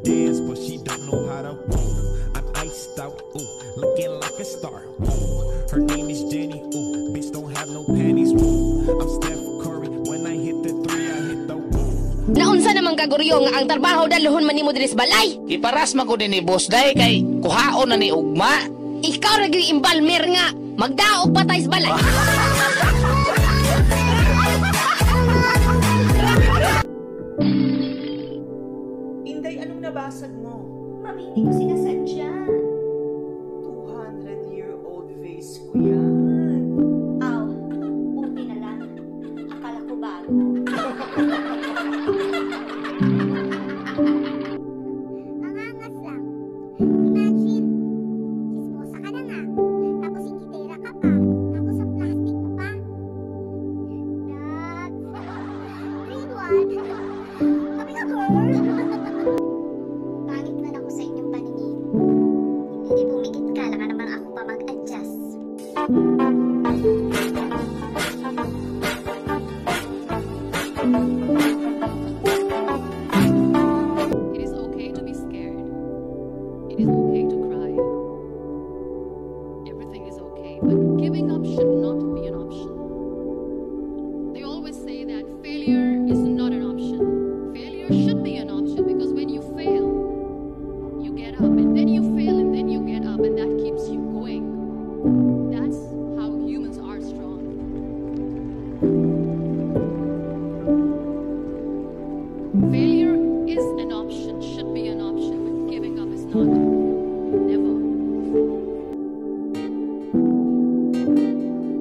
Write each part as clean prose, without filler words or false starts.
dance, but she don't know how to move. I'm iced out, ooh, looking like a star. Ooh, her name is Jenny, ooh, bitch don't have no panties. Ooh, I'm Steph Curry, when I hit the three, I hit the woo. Naunsa naman kaguryo nga ang trabaho dalhon man nimo diris balay? Iparas man ko din ni boss day kay kuhaon na ni ugma. Ikaw ra gyud imbalmer nga magdaog pa tayo sa balay. Inday, anong nabasag mo? Mami, hindi ko sinasadya. 200-year-old face ko yan. Aw, buti na lang. Akala ko bago. Mangangas lang. Imagine, chismosa ka na nga. Tapos ingitera ka pa. Tapos ang plastic mo pa. Grade 1. Kami ka, girl. Pangit na ako sa inyong paningin. Hindi pumikit ka, laka naman ako pa mag-adjust. It is okay to be scared. It is okay to cry. Everything is okay, but giving up should not be an option. They always say that failure is not an option. Failure should be an option because when you fail, you get up, and then you fail, and then you get up, and that keeps you going. That's how humans are strong. Failure is an option, should be an option, but giving up is not. Never.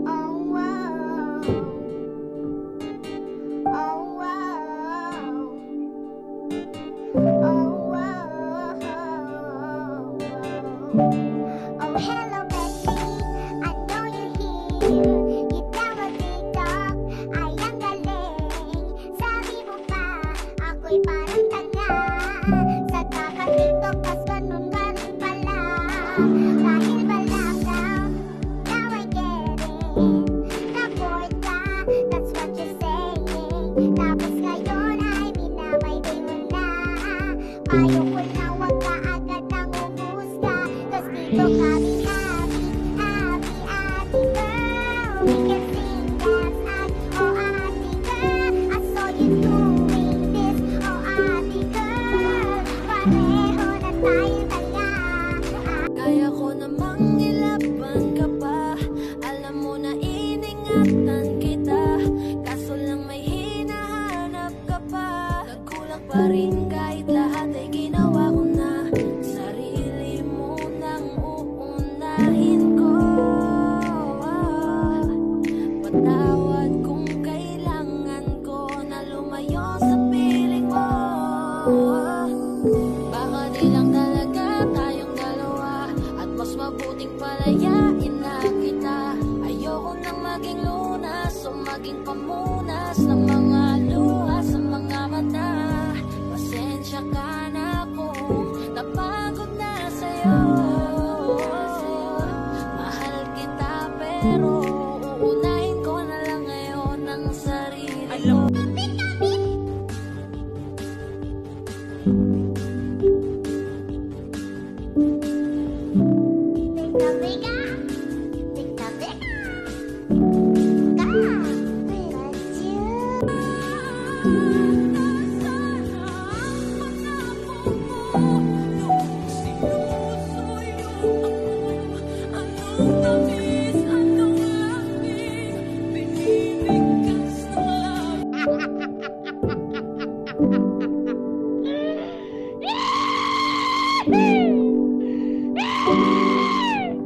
Oh, wow. Oh, wow. Oh, wow. Oh, hello, Becky. I know you're here. You download TikTok. Ay, ang galing. Sabi mo pa, ako'y parang tanga. Sa kaka-TikTok, tas ganun ka rin pala. Dahil balak daw, now I get it. Na-bored ka, that's what you're saying. Tapos ngayon ay binabay-bay mo na. Payo ko na wag ka agad nang umusga. Tas dito kami happy, happy, ate girl. We can sing, dance, and oh ate girl. I saw you doing this, oh ate girl. Pareho na tayo taya. Kaya ko namang ilaban ka pa. Alam mo na iningatan kita. Kaso lang may hinahanap ka pa. Nagkulang pa rin kahit lahat ay ginawa ko na. Sarili mo nang uunahin ko. Patawad kung kailangan ko na lumayo sa piling mo. Baka di lang talaga tayong dalawa. At mas mabuting palayain na kita. Ayoko nang maging lunas o maging pamunas ng mga luha sa mga mata. Pasensya ka na kung napagod na sa'yo. Mahal kita pero uunahin ko na lang ngayon ang sarili ko. Tika, tika. Tika, tika. Ka, without you.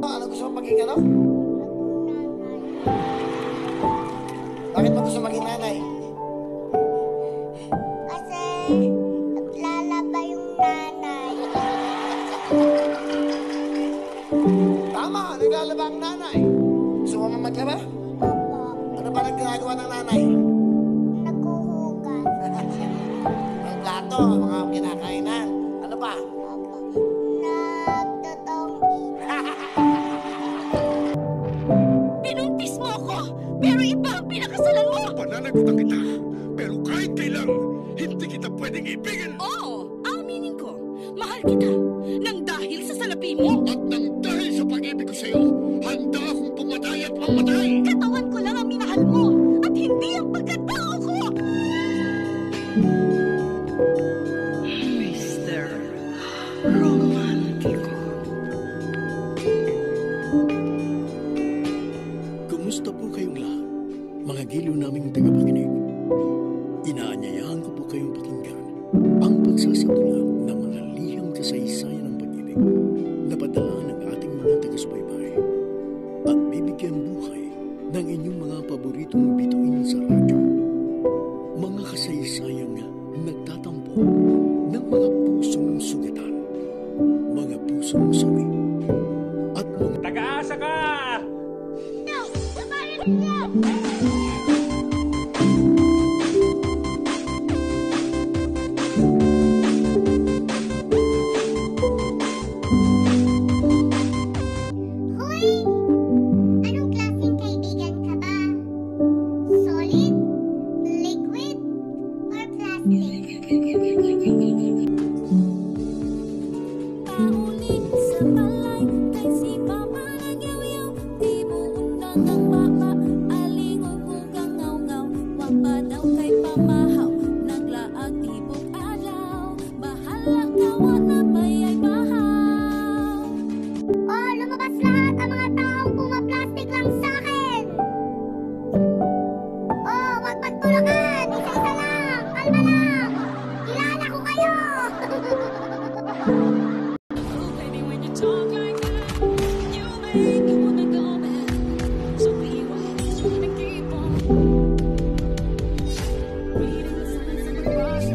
Ano gusto mo maging ano? Bakit mo gusto maging nanay? Kasi naglalaba yung nanay. Tama, naglalaba ang nanay. Gusto mo maglaba? Opo, Ano ba nagagawa ng nanay? naghuhugas. Ang plato, mga kinakainan. Ano pa? Opo, nagtotong Pinuntis mo ako, pero iba ang pinakasalan mo. Pananagutan kita, pero kahit kailan, hindi kita pwedeng ibigin. Oo, aminin ko. giliw naming tagapakinig, inaanyayahan ko po kayong pakinggan ang pagsasatula ng mga liham kasaysayan ng pag-ibig na padaan ng ating mga taga-subaybay at bibigyan buhay ng inyong mga paboritong bituin sa radyo. Mga kasaysayang nagtatampo ng mga pusong sugatan, mga pusong sawi, at mga Taga-asa ka! No! Sabayan niyo! Hoy! Anong klaseng kaibigan ka ba? Solid? Liquid? Or plastic? Pauling sa balay kay si mama nagyaw-yaw, di mo undang ang mama, aling ubugang ngaw-ngaw, wapa daw kay pamahaw, naglaag tibok alaw, bahala kawa na bayay bahaw. Oh, lumabas lahat ang mga taong pumaplastic lang sa akin! Oh, wag magtulakan! Isa-isa lang! Kalma lang! Kilala ko kayo! Baby, when you talk like that, you make me wanna go back. So we wanna keep on reading the signs of the cross.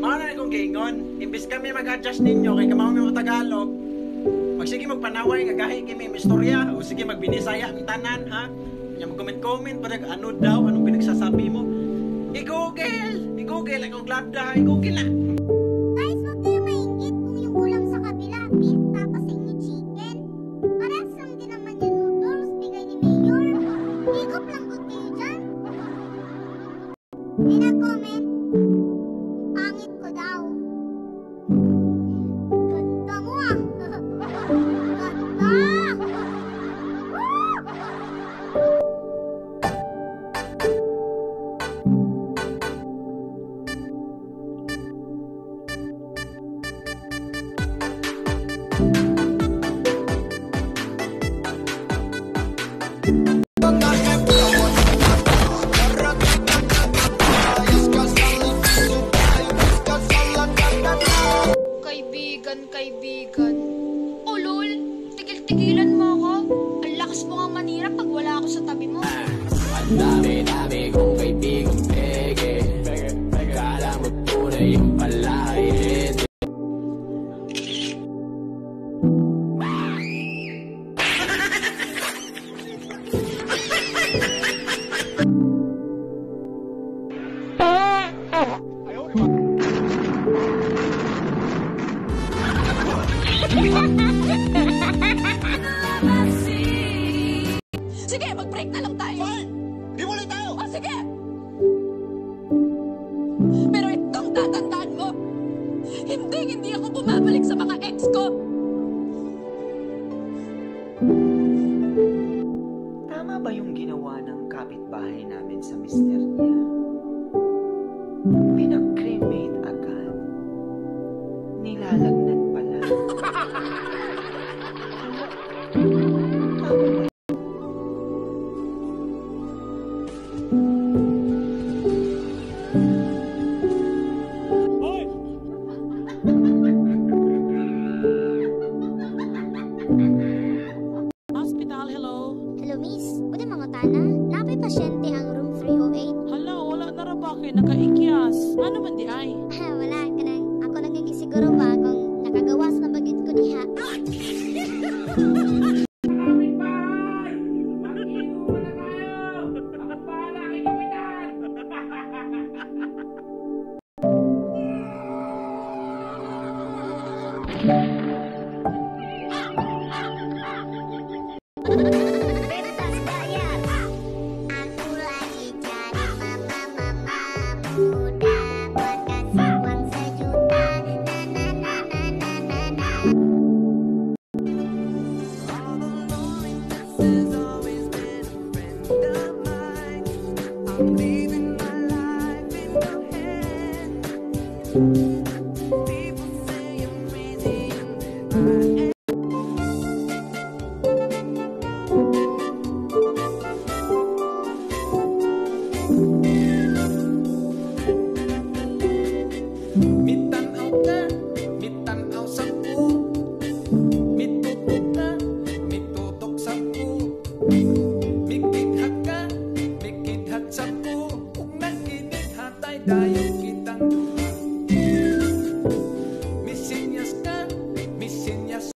Mauna na kong giingon, imbis kami mag-adjust ninyo kay kamao mi mga Tagalog, magsige magpanaway nga gahi kami istorya o sige magbinisaya ang tanan ha. Nya mag-comment pa ano daw anong pinagsasabi mo. I-google ang glada, i-google na. Guys, wag kayo maingit kung yung ulam sa kabila, beef, tapos sa inyo chicken. Parehas lang din naman yung noodles, bigay ni Mayor. Higop lang good kayo dyan. May nag-comment, pangit ko daw. Ganda mo ah! Ganda! Woo! Kaibigan. Oh, lol. Tigil-tigilan mo ako. Ang lakas mo nga manira pag wala ako sa tabi mo. Ang dami-dami kong kaibigang peke. Kala mo tunay yung palay. Sige, mag-break na lang tayo. Fine! Di muli tayo! Oh, sige. Pero itong tatandaan mo, hindi ako bumabalik sa mga ex ko. Tama ba yung ginawa ng kapitbahay namin sa mister niya? Pinag-cremate agad. Nilalagnat pala. Tama ba? Hospital, hello. Hello, miss. Pwede mangutana? Napay pasyente ang room 308? Hala, wala na ra ba kayo nakaikyas? Ano man di ay? Wala, kanang ako nang siguro ba kung nakagawas na bagit ko diha. Bebas bayar. Aku lagi cari mama muda buat kasih uang sejuta. Na na na na na na na. I'm leaving my life in your hands. dayo kitang misinyas ka, misinyas.